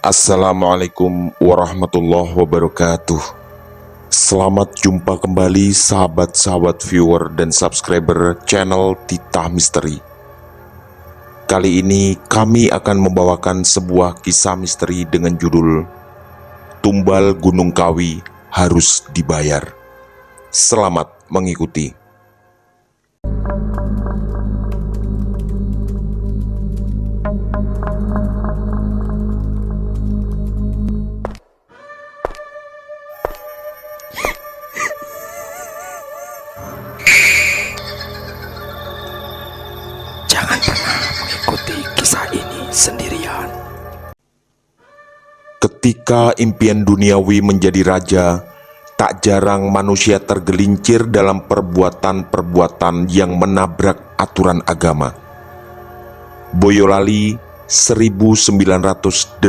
Assalamualaikum warahmatullahi wabarakatuh. Selamat jumpa kembali sahabat-sahabat viewer dan subscriber channel Titah Misteri. Kali ini kami akan membawakan sebuah kisah misteri dengan judul Tumbal Gunung Kawi Harus Dibayar. Selamat mengikuti. Jangan pernah mengikuti kisah ini sendirian. Ketika impian duniawi menjadi raja, tak jarang manusia tergelincir dalam perbuatan-perbuatan yang menabrak aturan agama. Boyolali 1982.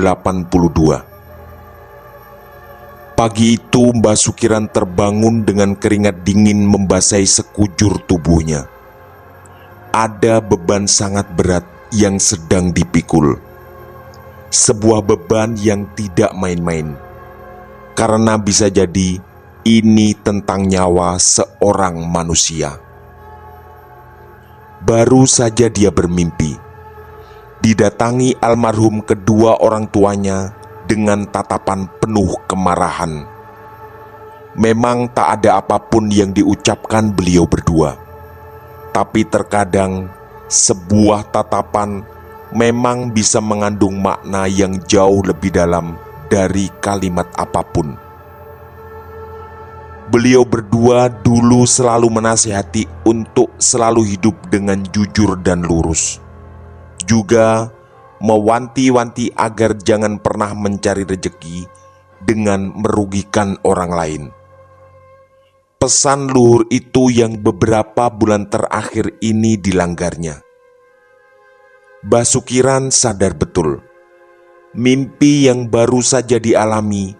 Pagi itu Mbah Sukiran terbangun dengan keringat dingin membasahi sekujur tubuhnya. Ada beban sangat berat yang sedang dipikul. Sebuah beban yang tidak main-main. Karena bisa jadi ini tentang nyawa seorang manusia. Baru saja dia bermimpi. Didatangi almarhum kedua orang tuanya dengan tatapan penuh kemarahan. Memang tak ada apapun yang diucapkan beliau berdua. Tapi terkadang sebuah tatapan memang bisa mengandung makna yang jauh lebih dalam dari kalimat apapun. Beliau berdua dulu selalu menasihati untuk selalu hidup dengan jujur dan lurus. Juga mewanti-wanti agar jangan pernah mencari rezeki dengan merugikan orang lain. Pesan luhur itu yang beberapa bulan terakhir ini dilanggarnya. Mbah Sukiran sadar betul, mimpi yang baru saja dialami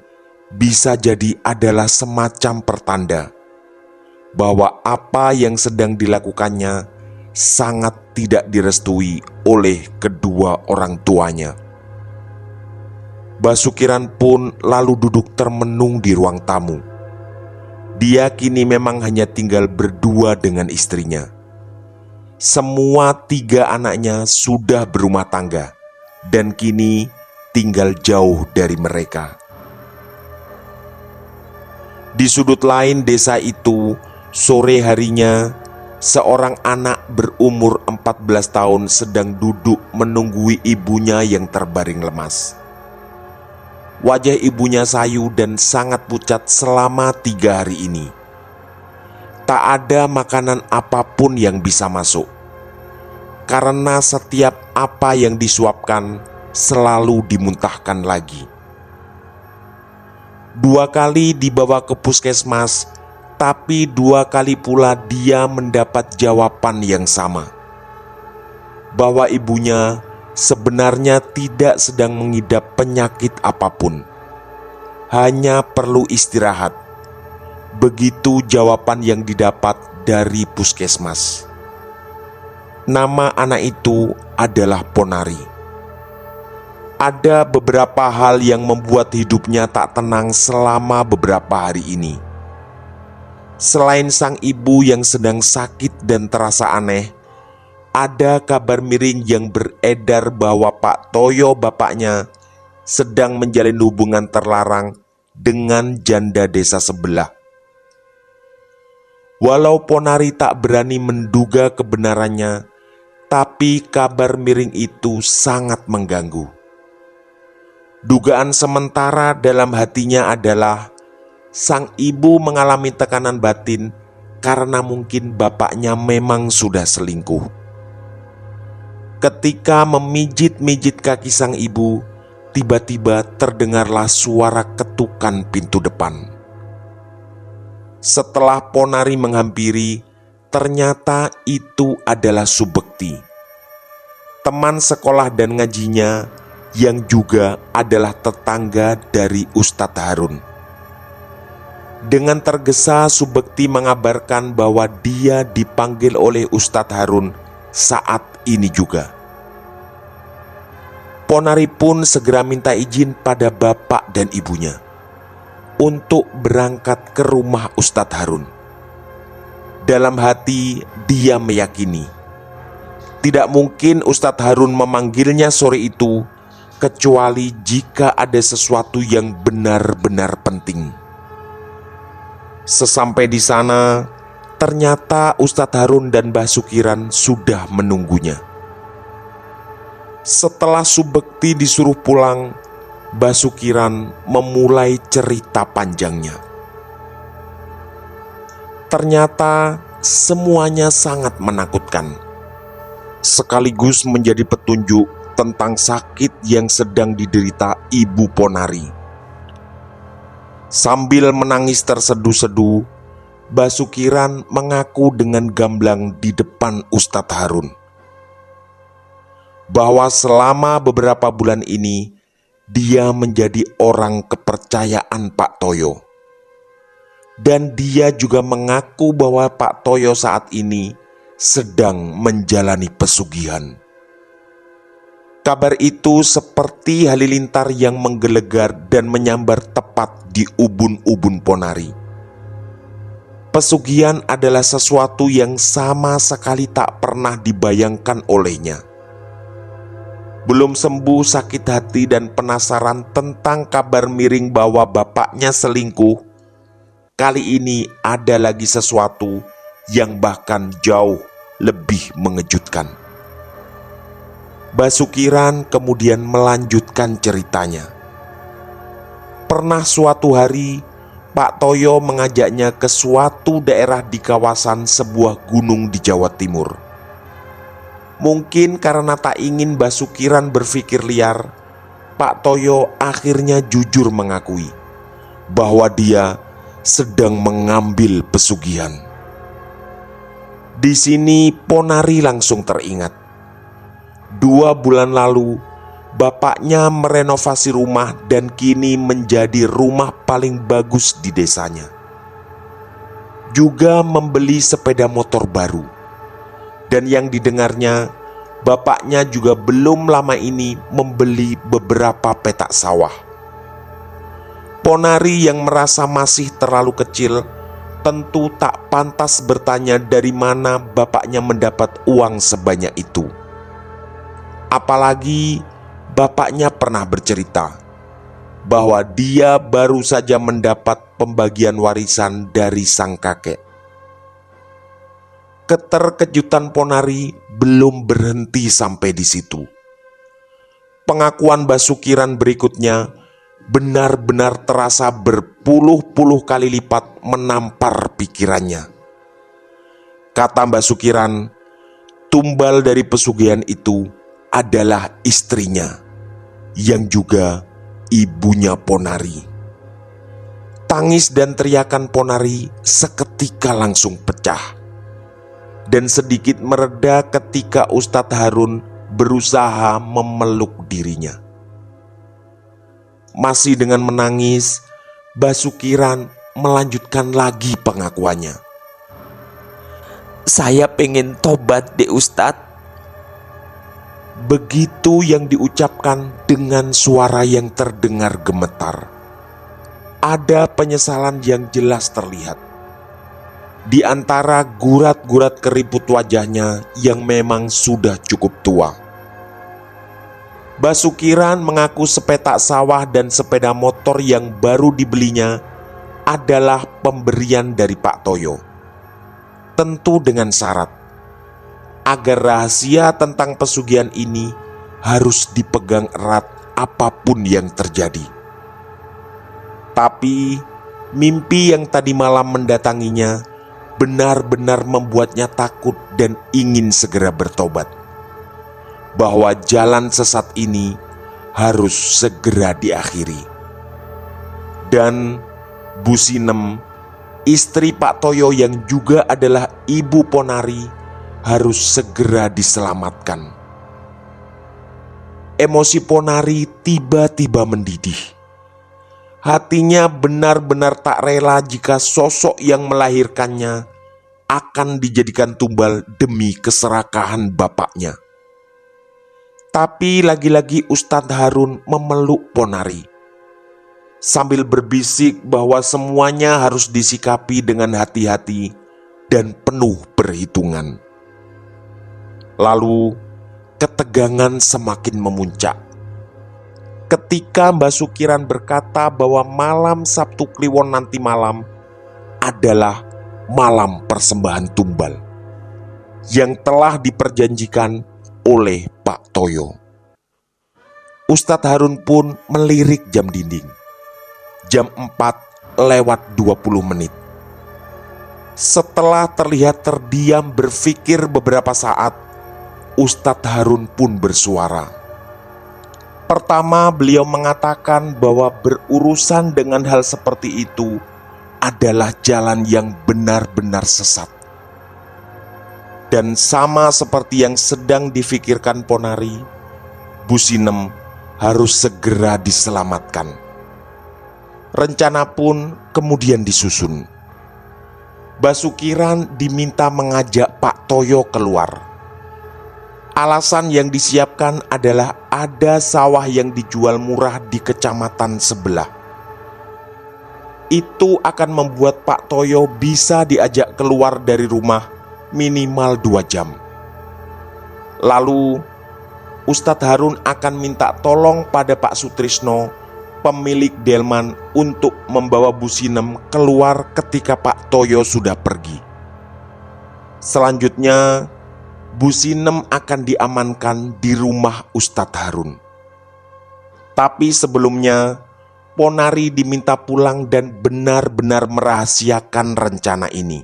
bisa jadi adalah semacam pertanda bahwa apa yang sedang dilakukannya sangat tidak direstui oleh kedua orang tuanya. Mbah Sukiran pun lalu duduk termenung di ruang tamu. Dia kini memang hanya tinggal berdua dengan istrinya. Semua tiga anaknya sudah berumah tangga dan kini tinggal jauh dari mereka. Di sudut lain desa itu, sore harinya, seorang anak berumur 14 tahun sedang duduk menunggui ibunya yang terbaring lemas. Wajah ibunya sayu dan sangat pucat selama 3 hari ini. Tak ada makanan apapun yang bisa masuk, karena setiap apa yang disuapkan selalu dimuntahkan lagi. 2 kali dibawa ke puskesmas, tapi 2 kali pula dia mendapat jawaban yang sama, bahwa ibunya sebenarnya tidak sedang mengidap penyakit apapun, hanya perlu istirahat. Begitu jawaban yang didapat dari puskesmas. Nama anak itu adalah Ponari. Ada beberapa hal yang membuat hidupnya tak tenang selama beberapa hari ini. Selain sang ibu yang sedang sakit dan terasa aneh, ada kabar miring yang beredar bahwa Pak Toyo bapaknya sedang menjalin hubungan terlarang dengan janda desa sebelah. Walau Ponari tak berani menduga kebenarannya, tapi kabar miring itu sangat mengganggu. Dugaan sementara dalam hatinya adalah sang ibu mengalami tekanan batin karena mungkin bapaknya memang sudah selingkuh. Ketika memijit-mijit kaki sang ibu, tiba-tiba terdengarlah suara ketukan pintu depan. Setelah Ponari menghampiri, ternyata itu adalah Subekti, teman sekolah dan ngajinya yang juga adalah tetangga dari Ustadz Harun. Dengan tergesa Subekti mengabarkan bahwa dia dipanggil oleh Ustadz Harun saat ini juga. Ponari pun segera minta izin pada bapak dan ibunya untuk berangkat ke rumah Ustadz Harun. Dalam hati dia meyakini tidak mungkin Ustadz Harun memanggilnya sore itu kecuali jika ada sesuatu yang benar-benar penting. Sesampai di sana, ternyata Ustadz Harun dan Mbah Sukiran sudah menunggunya. Setelah Subekti disuruh pulang, Mbah Sukiran memulai cerita panjangnya. Ternyata semuanya sangat menakutkan, sekaligus menjadi petunjuk tentang sakit yang sedang diderita Ibu Ponari. Sambil menangis terseduh-seduh, Mbah Sukiran mengaku dengan gamblang di depan Ustadz Harun bahwa selama beberapa bulan ini dia menjadi orang kepercayaan Pak Toyo. Dan dia juga mengaku bahwa Pak Toyo saat ini sedang menjalani pesugihan. Kabar itu seperti halilintar yang menggelegar dan menyambar tepat di ubun-ubun Ponari. Pesugihan adalah sesuatu yang sama sekali tak pernah dibayangkan olehnya. Belum sembuh sakit hati dan penasaran tentang kabar miring bahwa bapaknya selingkuh, kali ini ada lagi sesuatu yang bahkan jauh lebih mengejutkan. Mbah Sukiran kemudian melanjutkan ceritanya. Pernah suatu hari Pak Toyo mengajaknya ke suatu daerah di kawasan sebuah gunung di Jawa Timur. Mungkin karena tak ingin Mbah Sukiran berpikir liar, Pak Toyo akhirnya jujur mengakui bahwa dia sedang mengambil pesugihan. Di sini Ponari langsung teringat. 2 bulan lalu, bapaknya merenovasi rumah dan kini menjadi rumah paling bagus di desanya. Juga membeli sepeda motor baru. Dan yang didengarnya, bapaknya juga belum lama ini membeli beberapa petak sawah. Ponari yang merasa masih terlalu kecil tentu tak pantas bertanya dari mana bapaknya mendapat uang sebanyak itu. Apalagi bapaknya pernah bercerita bahwa dia baru saja mendapat pembagian warisan dari sang kakek. Keterkejutan Ponari belum berhenti sampai di situ. Pengakuan Mbah Sukiran berikutnya benar-benar terasa berpuluh-puluh kali lipat menampar pikirannya. Kata Mbah Sukiran, tumbal dari pesugihan itu adalah istrinya, yang juga ibunya Ponari. Tangis dan teriakan Ponari seketika langsung pecah dan sedikit mereda ketika Ustadz Harun berusaha memeluk dirinya. Masih dengan menangis, Mbah Sukiran melanjutkan lagi pengakuannya. Saya pengen tobat deh Ustadz. Begitu yang diucapkan dengan suara yang terdengar gemetar. Ada penyesalan yang jelas terlihat di antara gurat-gurat keriput wajahnya yang memang sudah cukup tua. Mbah Sukiran mengaku sepetak sawah dan sepeda motor yang baru dibelinya adalah pemberian dari Pak Toyo. Tentu dengan syarat agar rahasia tentang pesugihan ini harus dipegang erat apapun yang terjadi. Tapi mimpi yang tadi malam mendatanginya benar-benar membuatnya takut dan ingin segera bertobat, bahwa jalan sesat ini harus segera diakhiri. Dan Bu Sinem, istri Pak Toyo yang juga adalah ibu Ponari, harus segera diselamatkan. Emosi Ponari tiba-tiba mendidih. Hatinya benar-benar tak rela jika sosok yang melahirkannya akan dijadikan tumbal demi keserakahan bapaknya. Tapi lagi-lagi Ustadz Harun memeluk Ponari sambil berbisik bahwa semuanya harus disikapi dengan hati-hati dan penuh perhitungan. Lalu ketegangan semakin memuncak ketika Mbah Sukiran berkata bahwa malam Sabtu Kliwon nanti malam adalah malam persembahan tumbal yang telah diperjanjikan oleh Pak Toyo. Ustadz Harun pun melirik jam dinding. Jam 4:20. Setelah terlihat terdiam berpikir beberapa saat, Ustadz Harun pun bersuara. Pertama, beliau mengatakan bahwa berurusan dengan hal seperti itu adalah jalan yang benar-benar sesat. Dan sama seperti yang sedang difikirkan Ponari, Bu Sinem harus segera diselamatkan. Rencana pun kemudian disusun. Mbah Sukiran diminta mengajak Pak Toyo keluar. Alasan yang disiapkan adalah ada sawah yang dijual murah di kecamatan sebelah. Itu akan membuat Pak Toyo bisa diajak keluar dari rumah minimal 2 jam. Lalu Ustadz Harun akan minta tolong pada Pak Sutrisno, pemilik delman, untuk membawa Bu Sinem keluar ketika Pak Toyo sudah pergi. Selanjutnya Bu Sinem akan diamankan di rumah Ustadz Harun. Tapi sebelumnya Ponari diminta pulang dan benar-benar merahasiakan rencana ini.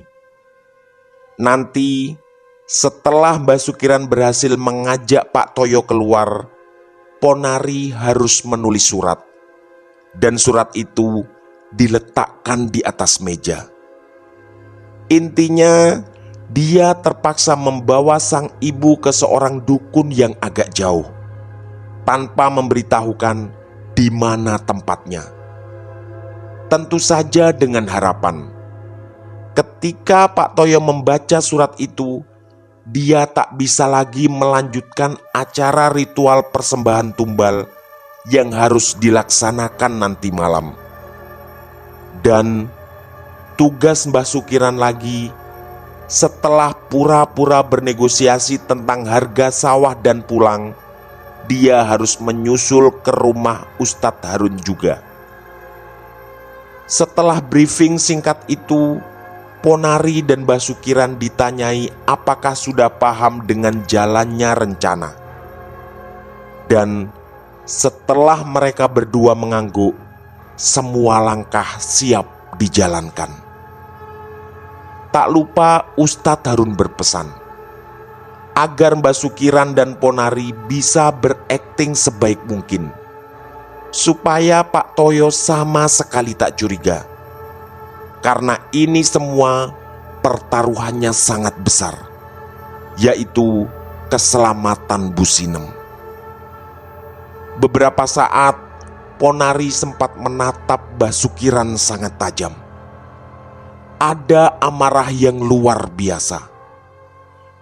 Nanti setelah Mbah Sukiran berhasil mengajak Pak Toyo keluar, Ponari harus menulis surat. Dan surat itu diletakkan di atas meja. Intinya, dia terpaksa membawa sang ibu ke seorang dukun yang agak jauh, tanpa memberitahukan di mana tempatnya. Tentu saja dengan harapan, ketika Pak Toyo membaca surat itu, dia tak bisa lagi melanjutkan acara ritual persembahan tumbal yang harus dilaksanakan nanti malam. Dan tugas Mbah Sukiran lagi, setelah pura-pura bernegosiasi tentang harga sawah dan pulang, dia harus menyusul ke rumah Ustadz Harun juga. Setelah briefing singkat itu, Ponari dan Mbah Sukiran ditanyai apakah sudah paham dengan jalannya rencana. Dan setelah mereka berdua mengangguk, semua langkah siap dijalankan. Tak lupa Ustadz Harun berpesan agar Mbah Sukiran dan Ponari bisa berakting sebaik mungkin, supaya Pak Toyo sama sekali tak curiga. Karena ini semua pertaruhannya sangat besar, yaitu keselamatan Bu Sinem. Beberapa saat Ponari sempat menatap Mbah Sukiran sangat tajam. Ada amarah yang luar biasa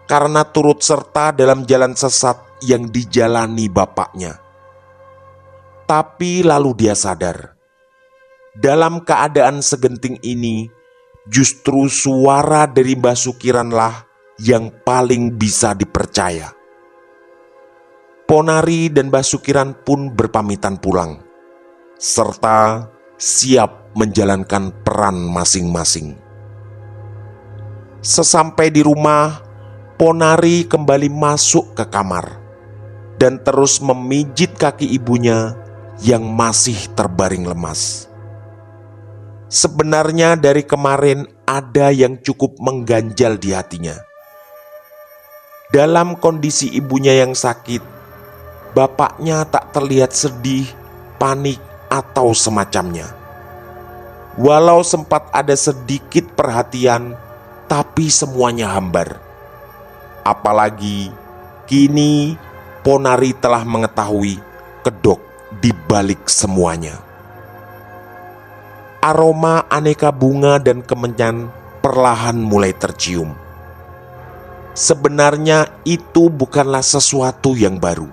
karena turut serta dalam jalan sesat yang dijalani bapaknya. Tapi lalu dia sadar, dalam keadaan segenting ini justru suara dari Mbah Sukiranlah yang paling bisa dipercaya. Ponari dan Mbah Sukiran pun berpamitan pulang, serta siap menjalankan peran masing-masing. Sesampai di rumah, Ponari kembali masuk ke kamar dan terus memijit kaki ibunya yang masih terbaring lemas. Sebenarnya dari kemarin ada yang cukup mengganjal di hatinya. Dalam kondisi ibunya yang sakit, bapaknya tak terlihat sedih, panik, atau semacamnya. Walau sempat ada sedikit perhatian, tapi semuanya hambar. Apalagi kini Ponari telah mengetahui kedok di balik semuanya. Aroma aneka bunga dan kemenyan perlahan mulai tercium. Sebenarnya itu bukanlah sesuatu yang baru.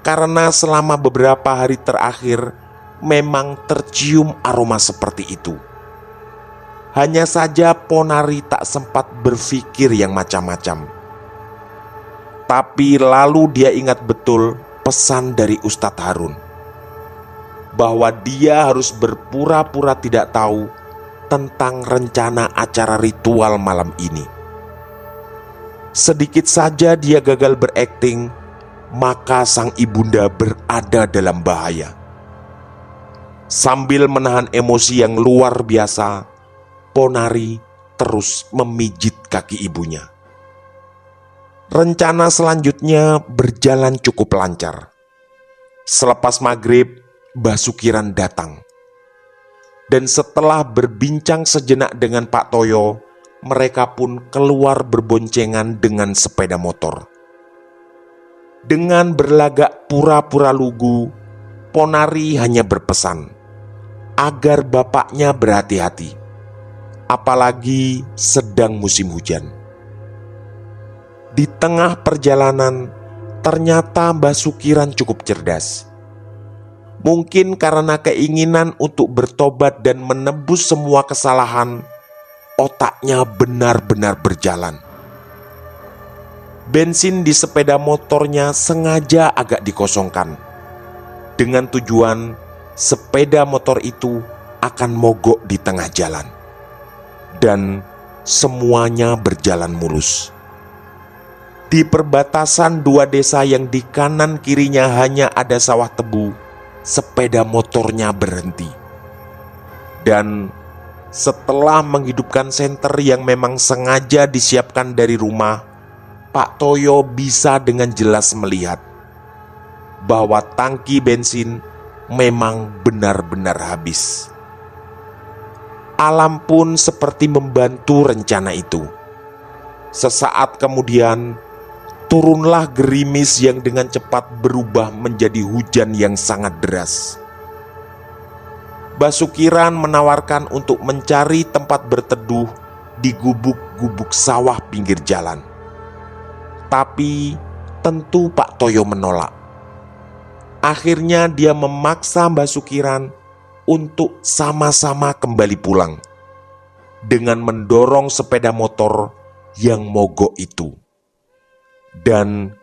karena selama beberapa hari terakhir memang tercium aroma seperti itu. Hanya saja Ponari tak sempat berpikir yang macam-macam. Tapi lalu dia ingat betul pesan dari Ustadz Harun, bahwa dia harus berpura-pura tidak tahu tentang rencana acara ritual malam ini. Sedikit saja dia gagal berakting, maka sang ibunda berada dalam bahaya. Sambil menahan emosi yang luar biasa, Ponari terus memijit kaki ibunya. Rencana selanjutnya berjalan cukup lancar. Selepas maghrib, Basukiran datang. Dan setelah berbincang sejenak dengan Pak Toyo, mereka pun keluar berboncengan dengan sepeda motor. Dengan berlagak pura-pura lugu, Ponari hanya berpesan agar bapaknya berhati-hati, apalagi sedang musim hujan. Di tengah perjalanan, ternyata Basukiran cukup cerdas. Mungkin karena keinginan untuk bertobat dan menebus semua kesalahan, otaknya benar-benar berjalan. Bensin di sepeda motornya sengaja agak dikosongkan, dengan tujuan sepeda motor itu akan mogok di tengah jalan. Dan semuanya berjalan mulus. Di perbatasan dua desa yang di kanan kirinya hanya ada sawah tebu, sepeda motornya berhenti. Dan setelah menghidupkan senter yang memang sengaja disiapkan dari rumah, Pak Toyo bisa dengan jelas melihat bahwa tangki bensin memang benar-benar habis. Alam pun seperti membantu rencana itu. Sesaat kemudian, turunlah gerimis yang dengan cepat berubah menjadi hujan yang sangat deras. Basukiran menawarkan untuk mencari tempat berteduh di gubuk-gubuk sawah pinggir jalan. Tapi tentu Pak Toyo menolak. Akhirnya dia memaksa Basukiran untuk sama-sama kembali pulang dengan mendorong sepeda motor yang mogok itu. Dan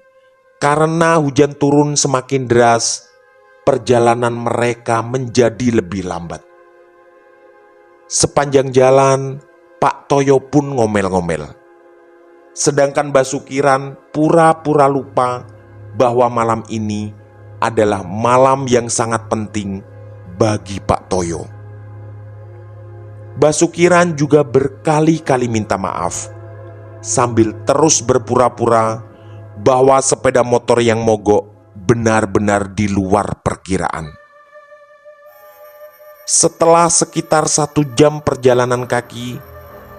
karena hujan turun semakin deras, perjalanan mereka menjadi lebih lambat. Sepanjang jalan, Pak Toyo pun ngomel-ngomel. Sedangkan Basukiran pura-pura lupa bahwa malam ini adalah malam yang sangat penting bagi Pak Toyo. Basukiran juga berkali-kali minta maaf, sambil terus berpura-pura bahwa sepeda motor yang mogok benar-benar di luar perkiraan. Setelah sekitar 1 jam perjalanan kaki,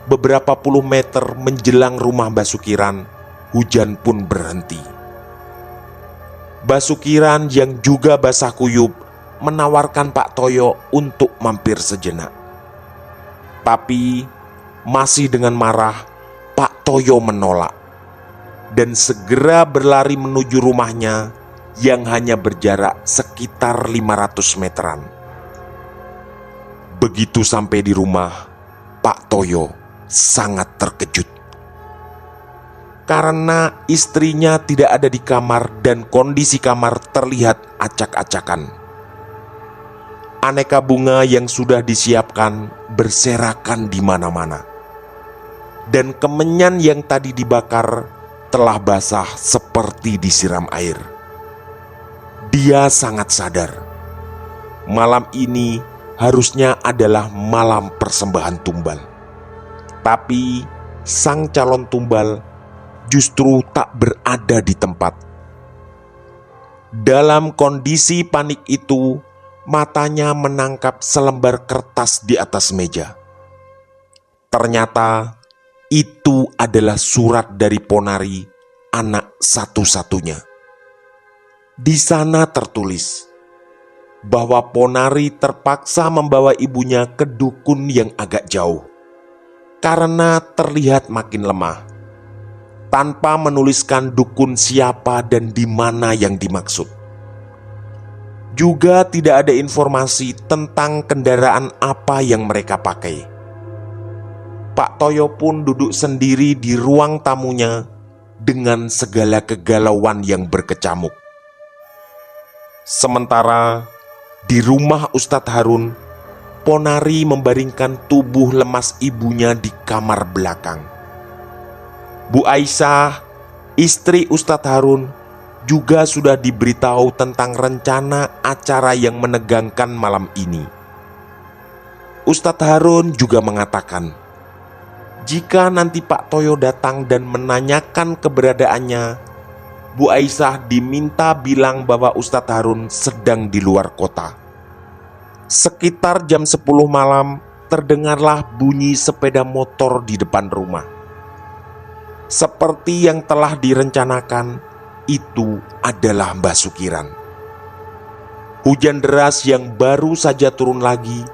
beberapa puluh meter menjelang rumah Basukiran, hujan pun berhenti. Basukiran yang juga basah kuyup menawarkan Pak Toyo untuk mampir sejenak. Tapi masih dengan marah, Pak Toyo menolak dan segera berlari menuju rumahnya yang hanya berjarak sekitar 500 meteran. Begitu sampai di rumah, Pak Toyo sangat terkejut karena istrinya tidak ada di kamar dan kondisi kamar terlihat acak-acakan. Aneka bunga yang sudah disiapkan berserakan di mana-mana, dan kemenyan yang tadi dibakar telah basah seperti disiram air. Dia sangat sadar malam ini harusnya adalah malam persembahan tumbal, tapi sang calon tumbal justru tak berada di tempat. Dalam kondisi panik itu, matanya menangkap selembar kertas di atas meja. Ternyata itu adalah surat dari Ponari, anak satu-satunya. Di sana tertulis bahwa Ponari terpaksa membawa ibunya ke dukun yang agak jauh karena terlihat makin lemah, tanpa menuliskan dukun siapa dan di mana yang dimaksud. Juga tidak ada informasi tentang kendaraan apa yang mereka pakai. Pak Toyo pun duduk sendiri di ruang tamunya dengan segala kegalauan yang berkecamuk. Sementara di rumah Ustadz Harun, Ponari membaringkan tubuh lemas ibunya di kamar belakang. Bu Aisyah, istri Ustadz Harun, juga sudah diberitahu tentang rencana acara yang menegangkan malam ini. Ustadz Harun juga mengatakan, jika nanti Pak Toyo datang dan menanyakan keberadaannya, Bu Aisyah diminta bilang bahwa Ustadz Harun sedang di luar kota. Sekitar jam 10 malam terdengarlah bunyi sepeda motor di depan rumah. Seperti yang telah direncanakan, itu adalah Mbah Sukiran. Hujan deras yang baru saja turun lagi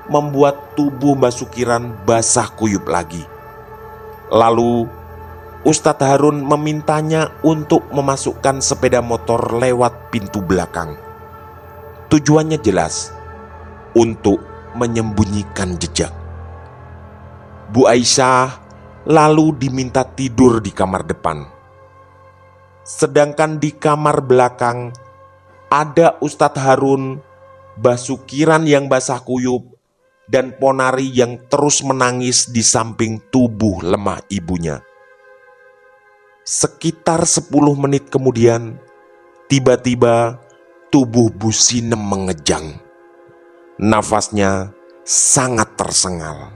membuat tubuh Mbah Sukiran basah kuyup lagi. Lalu Ustadz Harun memintanya untuk memasukkan sepeda motor lewat pintu belakang. Tujuannya jelas, untuk menyembunyikan jejak. Bu Aisyah lalu diminta tidur di kamar depan. Sedangkan di kamar belakang ada Ustadz Harun, Mbah Sukiran yang basah kuyup, dan Ponari yang terus menangis di samping tubuh lemah ibunya. Sekitar 10 menit kemudian, tiba-tiba tubuh Bu Sinem mengejang. Nafasnya sangat tersengal.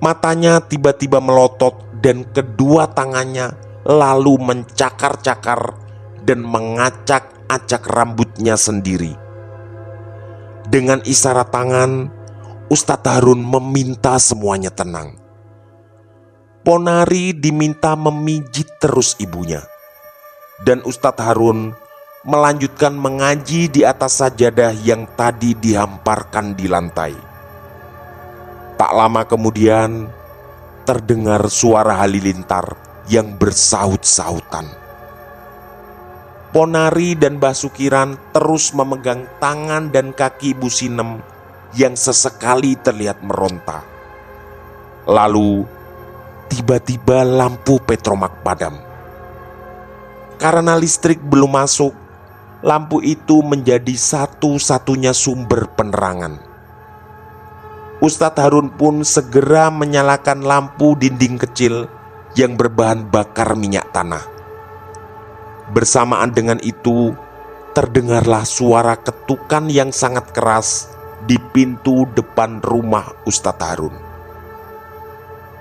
Matanya tiba-tiba melotot dan kedua tangannya lalu mencakar-cakar dan mengacak-acak rambutnya sendiri. Dengan isyarat tangan, Ustadz Harun meminta semuanya tenang. Ponari diminta memijit terus ibunya, dan Ustadz Harun melanjutkan mengaji di atas sajadah yang tadi dihamparkan di lantai. Tak lama kemudian terdengar suara halilintar yang bersaut-sautan. Ponari dan Mbah Sukiran terus memegang tangan dan kaki Bu Sinem yang sesekali terlihat meronta. Lalu tiba-tiba lampu petromak padam. Karena listrik belum masuk, lampu itu menjadi satu-satunya sumber penerangan. Ustadz Harun pun segera menyalakan lampu dinding kecil yang berbahan bakar minyak tanah. Bersamaan dengan itu, terdengarlah suara ketukan yang sangat keras di pintu depan rumah Ustadz Harun.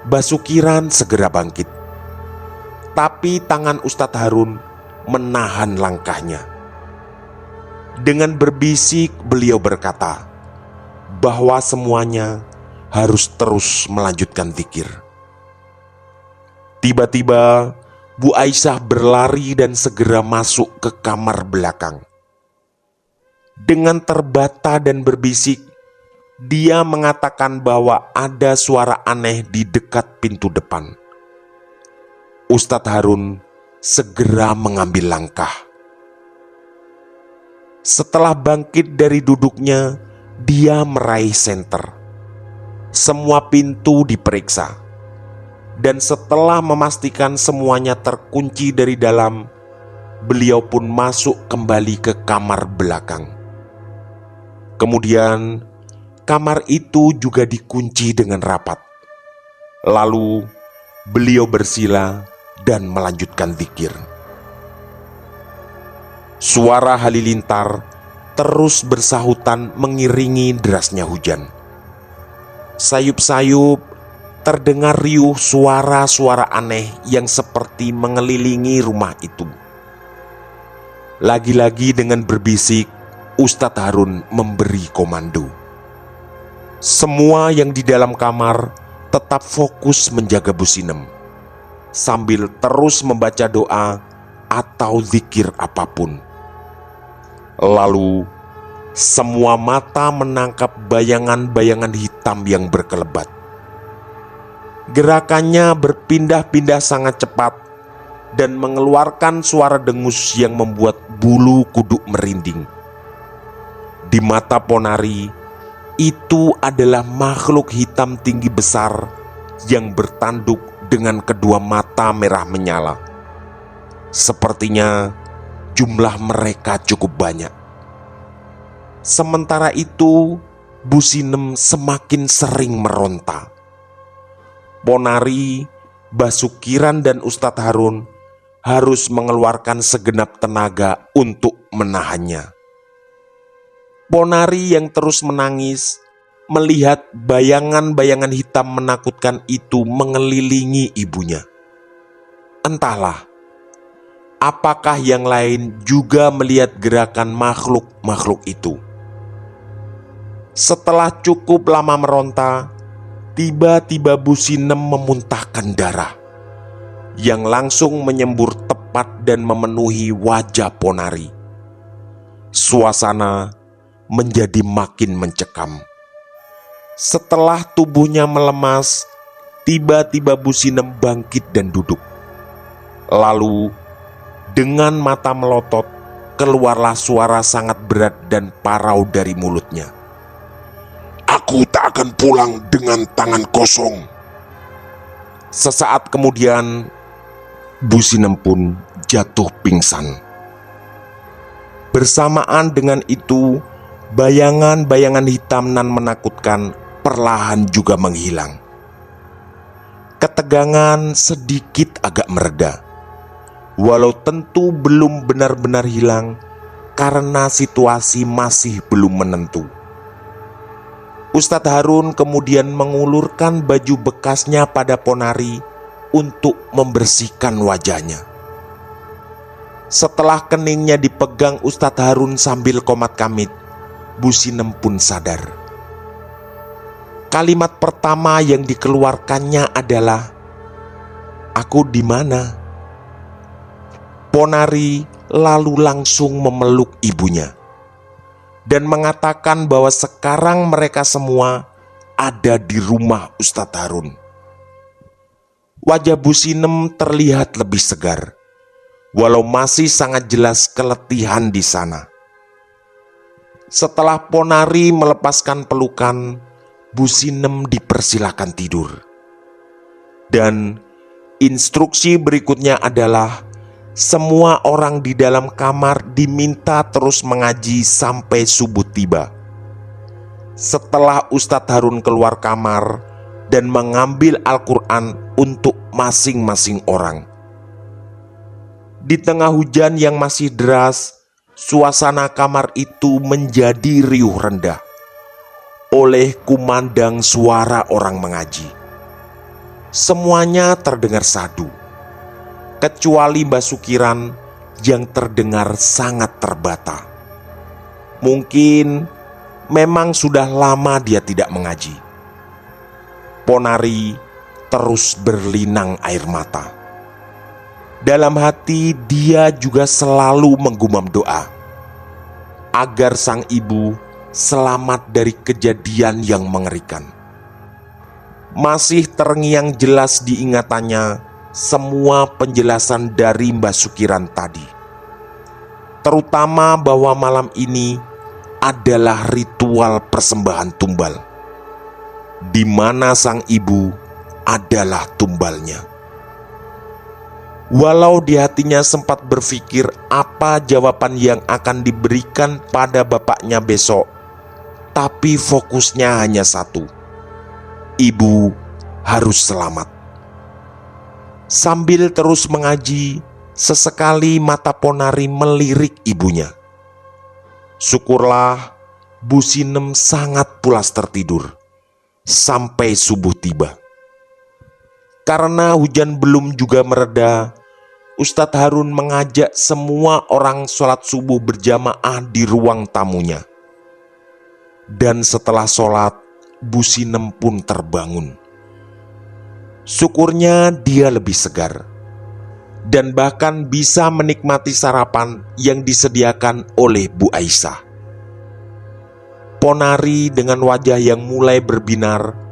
Mbah Sukiran segera bangkit, tapi tangan Ustadz Harun menahan langkahnya. Dengan berbisik beliau berkata bahwa semuanya harus terus melanjutkan zikir. Tiba-tiba Bu Aisyah berlari dan segera masuk ke kamar belakang. Dengan terbata dan berbisik, dia mengatakan bahwa ada suara aneh di dekat pintu depan. Ustadz Harun segera mengambil langkah. Setelah bangkit dari duduknya, dia meraih senter. Semua pintu diperiksa, dan setelah memastikan semuanya terkunci dari dalam, beliau pun masuk kembali ke kamar belakang. Kemudian kamar itu juga dikunci dengan rapat. Lalu beliau bersila dan melanjutkan zikir. Suara halilintar terus bersahutan mengiringi derasnya hujan. Sayup-sayup terdengar riuh suara-suara aneh yang seperti mengelilingi rumah itu. Lagi-lagi dengan berbisik, Ustadz Harun memberi komando. Semua yang di dalam kamar tetap fokus menjaga Bu Sinem, sambil terus membaca doa atau zikir apapun. Lalu semua mata menangkap bayangan-bayangan hitam yang berkelebat. Gerakannya berpindah-pindah sangat cepat dan mengeluarkan suara dengus yang membuat bulu kuduk merinding. Di mata Ponari, itu adalah makhluk hitam tinggi besar yang bertanduk dengan kedua mata merah menyala. Sepertinya jumlah mereka cukup banyak. Sementara itu, Bu Sinem semakin sering meronta. Ponari, Basukiran, dan Ustadz Harun harus mengeluarkan segenap tenaga untuk menahannya. Ponari yang terus menangis melihat bayangan-bayangan hitam menakutkan itu mengelilingi ibunya. Entahlah, apakah yang lain juga melihat gerakan makhluk-makhluk itu. Setelah cukup lama meronta, tiba-tiba Bu Sinem memuntahkan darah yang langsung menyembur tepat dan memenuhi wajah Ponari. Suasana menjadi makin mencekam. Setelah tubuhnya melemas, tiba-tiba Bu Sinem bangkit dan duduk. Lalu, dengan mata melotot, keluarlah suara sangat berat dan parau dari mulutnya. Aku tak akan pulang dengan tangan kosong. Sesaat kemudian, Bu Sinem pun jatuh pingsan. Bersamaan dengan itu, bayangan-bayangan hitam nan menakutkan perlahan juga menghilang. Ketegangan sedikit agak mereda, walau tentu belum benar-benar hilang karena situasi masih belum menentu. Ustadz Harun kemudian mengulurkan baju bekasnya pada Ponari untuk membersihkan wajahnya. Setelah keningnya dipegang Ustadz Harun sambil komat kamit, Bu Sinem pun sadar. Kalimat pertama yang dikeluarkannya adalah, "Aku di mana?" Ponari lalu langsung memeluk ibunya dan mengatakan bahwa sekarang mereka semua ada di rumah Ustadz Harun. Wajah Bu Sinem terlihat lebih segar, walau masih sangat jelas keletihan di sana. Setelah Ponari melepaskan pelukan, Bu Sinem dipersilakan tidur. Dan instruksi berikutnya adalah semua orang di dalam kamar diminta terus mengaji sampai subuh tiba. Setelah Ustadz Harun keluar kamar dan mengambil Al-Quran untuk masing-masing orang. Di tengah hujan yang masih deras, suasana kamar itu menjadi riuh rendah oleh kumandang suara orang mengaji. Semuanya terdengar sadu, kecuali Basukiran yang terdengar sangat terbata. Mungkin memang sudah lama dia tidak mengaji. Ponari terus berlinang air mata. Dalam hati dia juga selalu menggumam doa agar sang ibu selamat dari kejadian yang mengerikan. Masih terngiang jelas di ingatannya semua penjelasan dari Mbah Sukiran tadi, terutama bahwa malam ini adalah ritual persembahan tumbal, di mana sang ibu adalah tumbalnya. Walau di hatinya sempat berpikir apa jawaban yang akan diberikan pada bapaknya besok, tapi fokusnya hanya satu: ibu harus selamat. Sambil terus mengaji, sesekali mata Ponari melirik ibunya. Syukurlah Bu Sinem sangat pulas tertidur sampai subuh tiba. Karena hujan belum juga mereda, Ustadz Harun mengajak semua orang sholat subuh berjamaah di ruang tamunya. Dan setelah sholat, Bu Sinem pun terbangun. Syukurnya dia lebih segar dan bahkan bisa menikmati sarapan yang disediakan oleh Bu Aisyah. Ponari dengan wajah yang mulai berbinar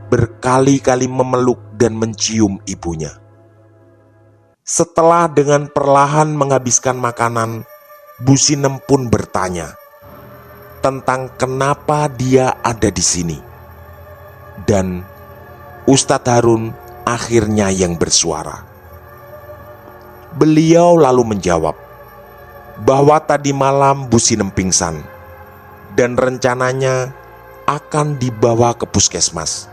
berkali-kali memeluk dan mencium ibunya. Setelah dengan perlahan menghabiskan makanan, Bu Sinem pun bertanya, tentang kenapa dia ada di sini. Dan Ustadz Harun akhirnya yang bersuara. Beliau lalu menjawab bahwa tadi malam Bu Sinem pingsan dan rencananya akan dibawa ke puskesmas.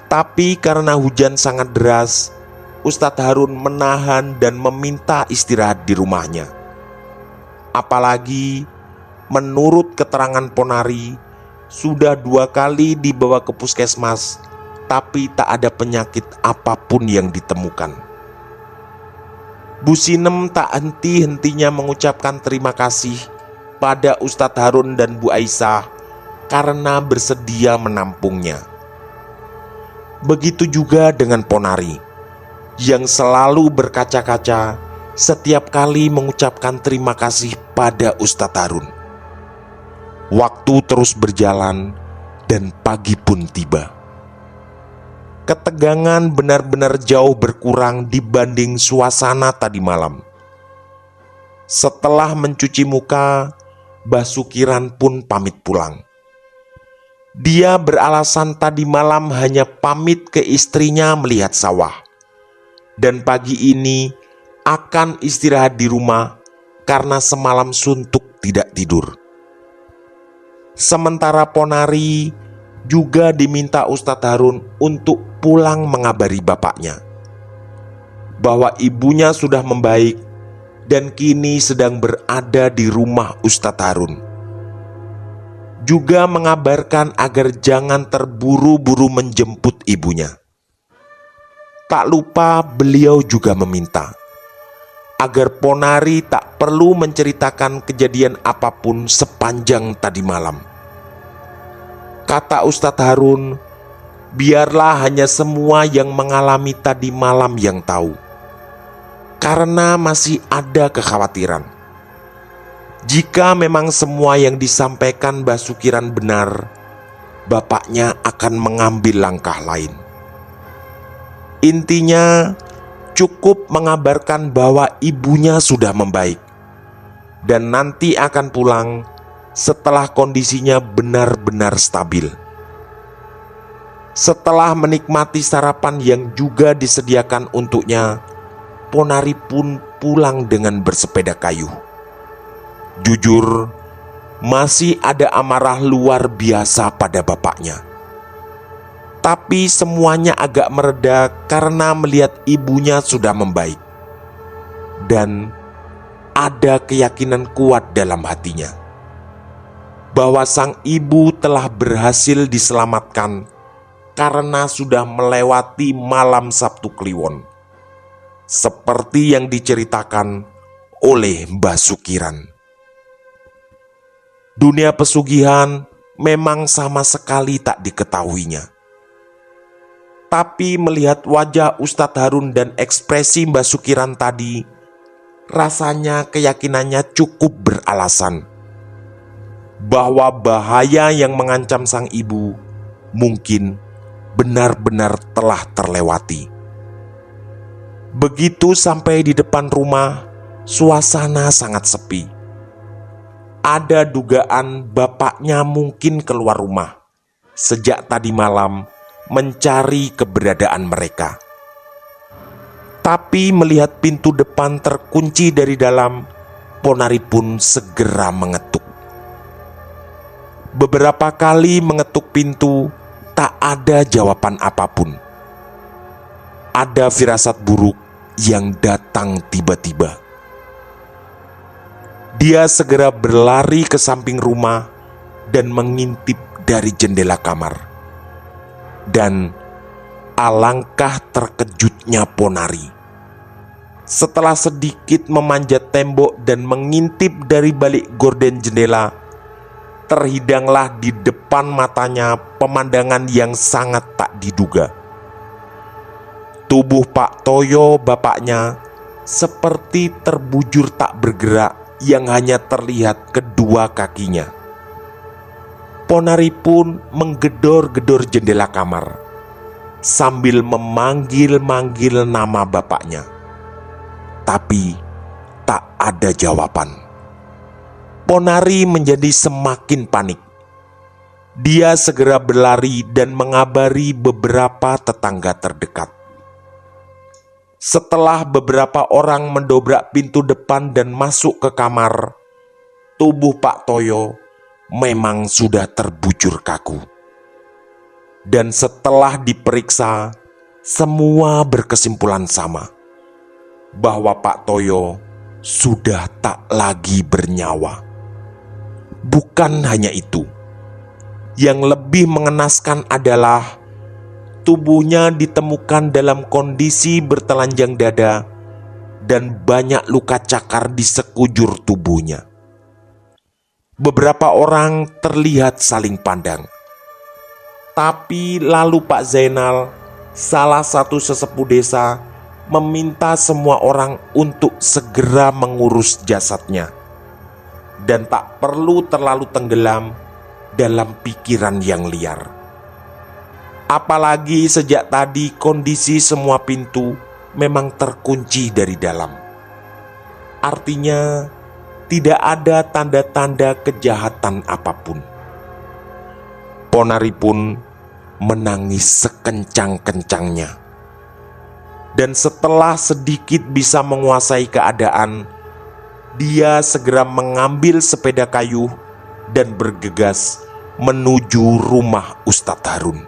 Tapi karena hujan sangat deras, Ustadz Harun menahan dan meminta istirahat di rumahnya. Apalagi menurut keterangan Ponari, sudah 2 kali dibawa ke puskesmas, tapi tak ada penyakit apapun yang ditemukan. Bu Sinem tak henti-hentinya mengucapkan terima kasih pada Ustadz Harun dan Bu Aisyah karena bersedia menampungnya. Begitu juga dengan Ponari, yang selalu berkaca-kaca setiap kali mengucapkan terima kasih pada Ustadz Harun. Waktu terus berjalan dan pagi pun tiba. Ketegangan benar-benar jauh berkurang dibanding suasana tadi malam. Setelah mencuci muka, Basukiran pun pamit pulang. Dia beralasan tadi malam hanya pamit ke istrinya melihat sawah, dan pagi ini akan istirahat di rumah karena semalam suntuk tidak tidur. Sementara Ponari juga diminta Ustadz Harun untuk pulang mengabari bapaknya bahwa ibunya sudah membaik dan kini sedang berada di rumah Ustadz Harun. Juga mengabarkan agar jangan terburu-buru menjemput ibunya. Tak lupa beliau juga meminta agar Ponari tak perlu menceritakan kejadian apapun sepanjang tadi malam. Kata Ustadz Harun, biarlah hanya semua yang mengalami tadi malam yang tahu, karena masih ada kekhawatiran. Jika memang semua yang disampaikan Basukiran benar, bapaknya akan mengambil langkah lain. Intinya, cukup mengabarkan bahwa ibunya sudah membaik dan nanti akan pulang setelah kondisinya benar-benar stabil. Setelah menikmati sarapan yang juga disediakan untuknya, Ponari pun pulang dengan bersepeda kayu. Jujur, masih ada amarah luar biasa pada bapaknya. Tapi semuanya agak mereda karena melihat ibunya sudah membaik. Dan ada keyakinan kuat dalam hatinya bahwa sang ibu telah berhasil diselamatkan karena sudah melewati malam Sabtu Kliwon, seperti yang diceritakan oleh Basukiran. Dunia pesugihan memang sama sekali tak diketahuinya. Tapi melihat wajah Ustadz Harun dan ekspresi Basukiran tadi, rasanya keyakinannya cukup beralasan bahwa bahaya yang mengancam sang ibu mungkin benar-benar telah terlewati. Begitu sampai di depan rumah, suasana sangat sepi. Ada dugaan bapaknya mungkin keluar rumah sejak tadi malam mencari keberadaan mereka. Tapi melihat pintu depan terkunci dari dalam, Ponari pun segera mengetuk. Beberapa kali mengetuk pintu, tak ada jawaban apapun. Ada firasat buruk yang datang tiba-tiba. Dia segera berlari ke samping rumah dan mengintip dari jendela kamar. Dan alangkah terkejutnya Ponari. Setelah sedikit memanjat tembok dan mengintip dari balik gorden jendela, terhidanglah di depan matanya pemandangan yang sangat tak diduga. Tubuh Pak Toyo, bapaknya, seperti terbujur tak bergerak yang hanya terlihat kedua kakinya. Ponari pun menggedor-gedor jendela kamar sambil memanggil-manggil nama bapaknya. Tapi tak ada jawaban. Ponari menjadi semakin panik. Dia segera berlari dan mengabari beberapa tetangga terdekat. Setelah beberapa orang mendobrak pintu depan dan masuk ke kamar, tubuh Pak Toyo memang sudah terbujur kaku. Dan setelah diperiksa, semua berkesimpulan sama, bahwa Pak Toyo sudah tak lagi bernyawa. Bukan hanya itu, yang lebih mengenaskan adalah tubuhnya ditemukan dalam kondisi bertelanjang dada dan banyak luka cakar di sekujur tubuhnya. Beberapa orang terlihat saling pandang. Tapi lalu Pak Zainal, salah satu sesepuh desa, meminta semua orang untuk segera mengurus jasadnya dan tak perlu terlalu tenggelam dalam pikiran yang liar. Apalagi sejak tadi kondisi semua pintu memang terkunci dari dalam. Artinya tidak ada tanda-tanda kejahatan apapun. Ponari pun menangis sekencang-kencangnya. Dan setelah sedikit bisa menguasai keadaan, dia segera mengambil sepeda kayu dan bergegas menuju rumah Ustadz Harun.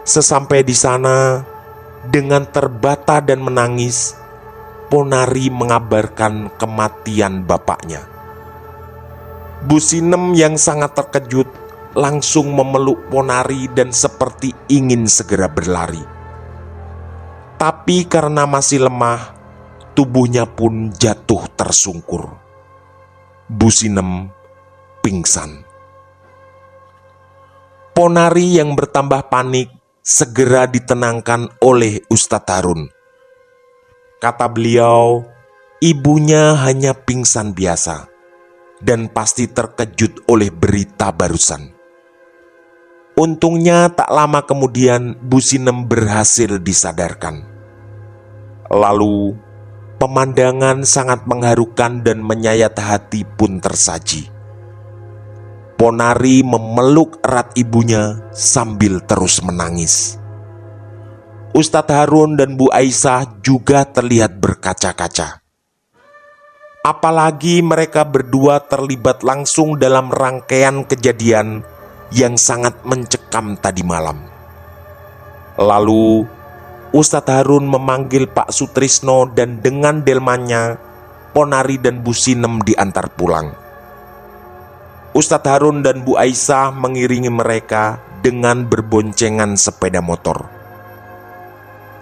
Sesampai di sana, dengan terbata dan menangis, Ponari mengabarkan kematian bapaknya. Bu Sinem yang sangat terkejut langsung memeluk Ponari dan seperti ingin segera berlari. Tapi karena masih lemah, tubuhnya pun jatuh tersungkur. Bu Sinem pingsan. Ponari yang bertambah panik segera ditenangkan oleh Ustadz Harun. Kata beliau, ibunya hanya pingsan biasa dan pasti terkejut oleh berita barusan. Untungnya tak lama kemudian Bu Sinem berhasil disadarkan. Lalu pemandangan sangat mengharukan dan menyayat hati pun tersaji. Ponari memeluk erat ibunya sambil terus menangis. Ustadz Harun dan Bu Aisyah juga terlihat berkaca-kaca. Apalagi mereka berdua terlibat langsung dalam rangkaian kejadian yang sangat mencekam tadi malam. Lalu Ustadz Harun memanggil Pak Sutrisno dan dengan delmannya Ponari dan Bu Sinem diantar pulang. Ustadz Harun dan Bu Aisyah mengiringi mereka dengan berboncengan sepeda motor.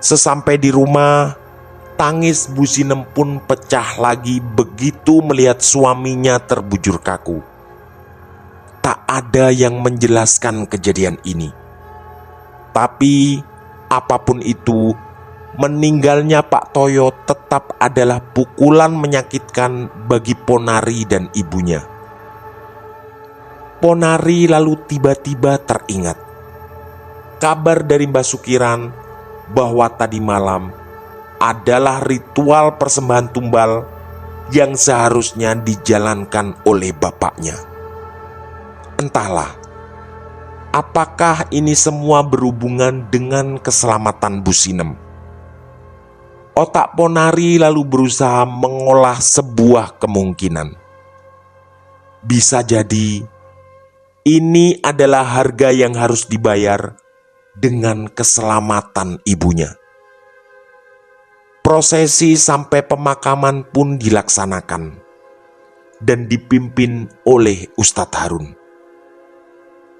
Sesampai di rumah, tangis Bu Sinem pun pecah lagi begitu melihat suaminya terbujur kaku. Tak ada yang menjelaskan kejadian ini. Tapi apapun itu, meninggalnya Pak Toyo tetap adalah pukulan menyakitkan bagi Ponari dan ibunya. Ponari lalu tiba-tiba teringat kabar dari Mbah Sukiran bahwa tadi malam adalah ritual persembahan tumbal yang seharusnya dijalankan oleh bapaknya. Entahlah, apakah ini semua berhubungan dengan keselamatan Bu Sinem? Otak Ponari lalu berusaha mengolah sebuah kemungkinan. Bisa jadi ini adalah harga yang harus dibayar dengan keselamatan ibunya. Prosesi sampai pemakaman pun dilaksanakan dan dipimpin oleh Ustadz Harun.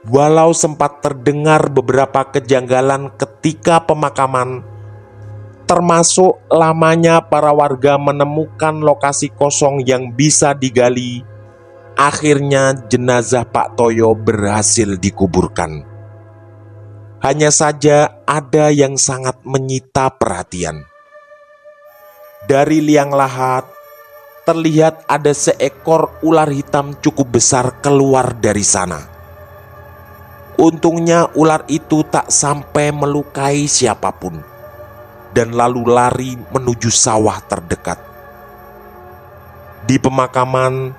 Walau sempat terdengar beberapa kejanggalan ketika pemakaman, termasuk lamanya para warga menemukan lokasi kosong yang bisa digali, akhirnya jenazah Pak Toyo berhasil dikuburkan. Hanya saja ada yang sangat menyita perhatian. Dari liang lahat, terlihat ada seekor ular hitam cukup besar keluar dari sana. Untungnya ular itu tak sampai melukai siapapun dan lalu lari menuju sawah terdekat. Di pemakaman,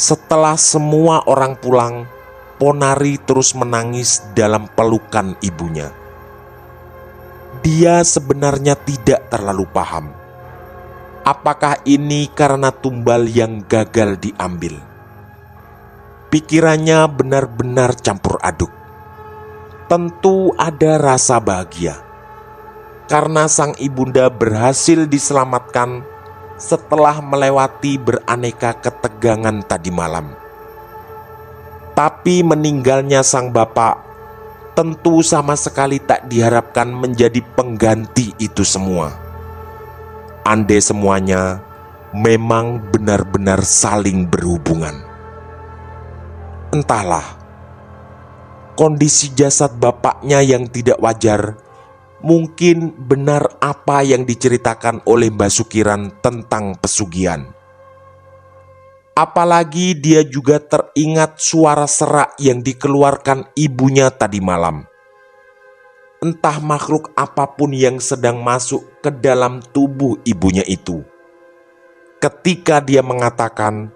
Setelah semua orang pulang, Ponari terus menangis dalam pelukan ibunya. Dia sebenarnya tidak terlalu paham. Apakah ini karena tumbal yang gagal diambil? Pikirannya benar-benar campur aduk. Tentu ada rasa bahagia karena sang ibunda berhasil diselamatkan setelah melewati beraneka ketegangan tadi malam. Tapi meninggalnya sang bapak tentu sama sekali tak diharapkan menjadi pengganti itu semua. Andai semuanya memang benar-benar saling berhubungan. Entahlah, kondisi jasad bapaknya yang tidak wajar mungkin benar apa yang diceritakan oleh Mbah Sukiran tentang pesugihan. Apalagi dia juga teringat suara serak yang dikeluarkan ibunya tadi malam. Entah makhluk apapun yang sedang masuk ke dalam tubuh ibunya itu. Ketika dia mengatakan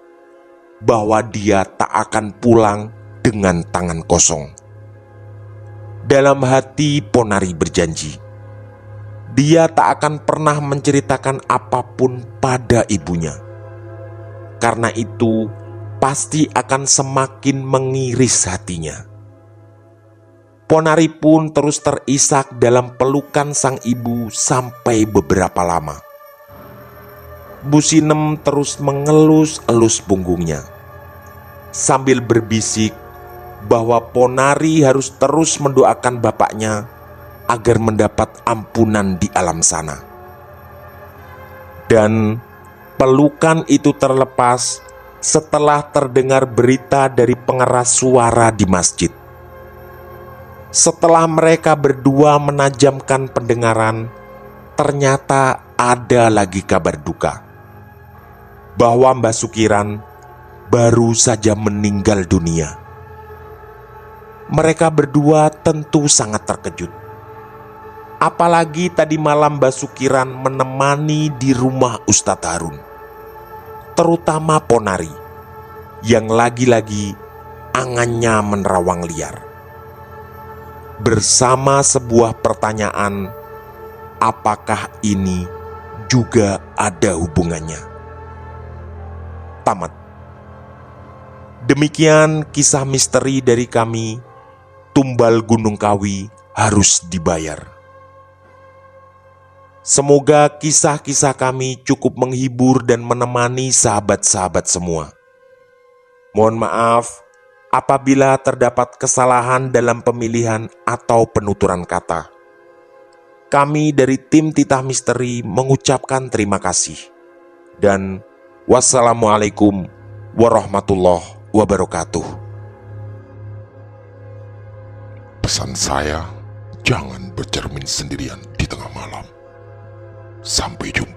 bahwa dia tak akan pulang dengan tangan kosong. Dalam hati Ponari berjanji, dia tak akan pernah menceritakan apapun pada ibunya. Karena itu pasti akan semakin mengiris hatinya. Ponari pun terus terisak dalam pelukan sang ibu sampai beberapa lama. Bu Sinem terus mengelus-elus punggungnya sambil berbisik bahwa Ponari harus terus mendoakan bapaknya agar mendapat ampunan di alam sana. Dan pelukan itu terlepas setelah terdengar berita dari pengeras suara di masjid. Setelah mereka berdua menajamkan pendengaran, ternyata ada lagi kabar duka bahwa Mbah Sukiran baru saja meninggal dunia. Mereka berdua tentu sangat terkejut. Apalagi tadi malam Mbah Sukiran menemani di rumah Ustadz Harun, terutama Ponari, yang lagi-lagi angannya menerawang liar. Bersama sebuah pertanyaan, apakah ini juga ada hubungannya? Tamat. Demikian kisah misteri dari kami, Tumbal Gunung Kawi Harus Dibayar. Semoga kisah-kisah kami cukup menghibur dan menemani sahabat-sahabat semua. Mohon maaf apabila terdapat kesalahan dalam pemilihan atau penuturan kata. Kami dari tim Titah Misteri mengucapkan terima kasih. Dan wassalamualaikum warahmatullahi wabarakatuh. Pesan saya, jangan bercermin sendirian di tengah malam. Sampai jumpa.